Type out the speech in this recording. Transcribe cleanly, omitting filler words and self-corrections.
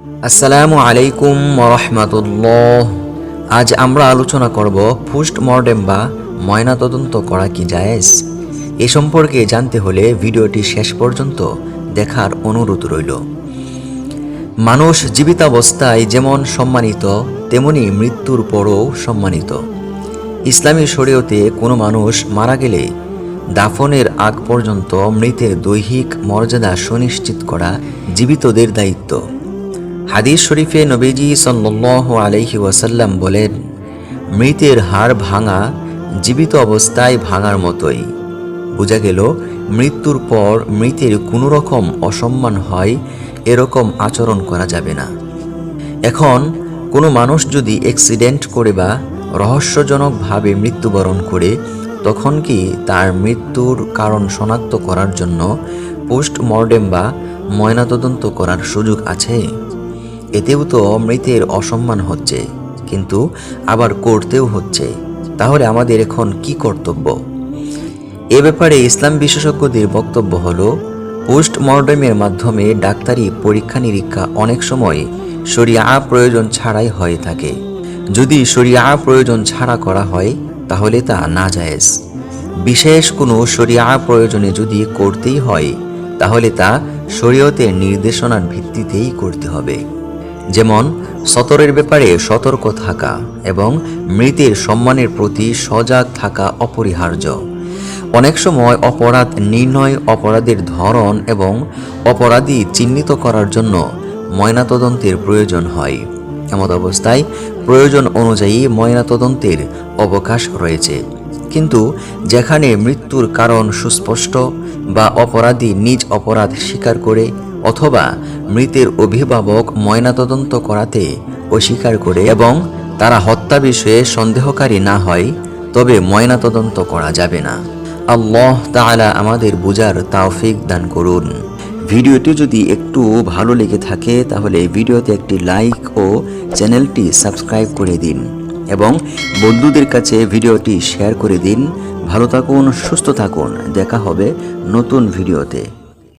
আসসালামু আলাইকুম ওয়া রাহমাতুল্লাহ। আজ আমরা আলোচনা করব পোস্টমর্টেম বা ময়নাতদন্ত করা কি জায়েজ। এ সম্পর্কে জানতে হলে ভিডিওটি শেষ পর্যন্ত দেখার অনুরোধ রইল। মানুষ জীবিতাবস্থায় যেমন সম্মানিত তেমনি মৃত্যুর পরও সম্মানিত। ইসলামী শরীয়তে কোনো মানুষ মারা গেলে দাফনের আগ পর্যন্ত মৃতের দৈহিক মর্যাদা সুনিশ্চিত করা জীবিতদের দায়িত্ব। হাদিস শরীফে নবীজি সাল্লাল্লাহু আলাইহি ওয়াসাল্লাম বলেন, মৃতের হাড় ভাঙা জীবিত অবস্থায় ভাঙার মতোই। বোঝা গেল মৃত্যুর পর মৃতের কোনো রকম অসম্মান হয় এরকম আচরণ করা যাবে না। এখন কোনো মানুষ যদি অ্যাক্সিডেন্ট করে বা রহস্যজনকভাবে মৃত্যুবরণ করে, তখন কি তার মৃত্যুর কারণ শনাক্ত করার জন্য পোস্টমর্টেম বা ময়নাতদন্ত করার সুযোগ আছে? এতেও তো মৃতের অসম্মান হচ্ছে, কিন্তু আবার করতেও হচ্ছে। তাহলে আমাদের এখন কি কর্তব্য? এ ব্যাপারে ইসলাম বিশেষজ্ঞদের বক্তব্য হলো, পোস্টমর্টেমের মাধ্যমে ডাক্তারি পরীক্ষা নিরীক্ষা অনেক সময় শরিয়া প্রয়োজন ছাড়াই হয়ে থাকে। যদি শরিয়া প্রয়োজন ছাড়া করা হয় তাহলে তা নাজায়েজ। বিশেষ কোনো শরিয়া প্রয়োজনে যদি করতেই হয় তাহলে তা শরীয়তের নির্দেশনার ভিত্তিতেই করতে হবে। যেমন সতরের ব্যাপারে সতর্ক থাকা এবং মৃতের সম্মানের প্রতি সজাগ থাকা অপরিহার্য। অনেক সময় অপরাধ নির্ণয়, অপরাধের ধরন এবং অপরাধী চিহ্নিত করার জন্য ময়নাতদন্তের প্রয়োজন হয়। এমত অবস্থায় প্রয়োজন অনুযায়ী ময়নাতদন্তের অবকাশ রয়েছে। কিন্তু যেখানে মৃত্যুর কারণ সুস্পষ্ট বা অপরাধী নিজ অপরাধ স্বীকার করে অথবা মৃতের অভিভাবক ময়নাতদন্ত করাতে অস্বীকার করে এবং তারা হত্যা বিষয়ে সন্দেহকারী না হয়, তবে ময়নাতদন্ত করা যাবে না। আল্লাহ তাআলা আমাদের বুঝার তৌফিক দান করুন। ভিডিওটি যদি একটু ভালো লেগে থাকে তাহলে ভিডিওতে একটি লাইক ও চ্যানেলটি সাবস্ক্রাইব করে দিন এবং বন্ধুদের কাছে ভিডিওটি শেয়ার করে দিন। ভালো থাকুন, সুস্থ থাকুন। দেখা হবে নতুন ভিডিওতে।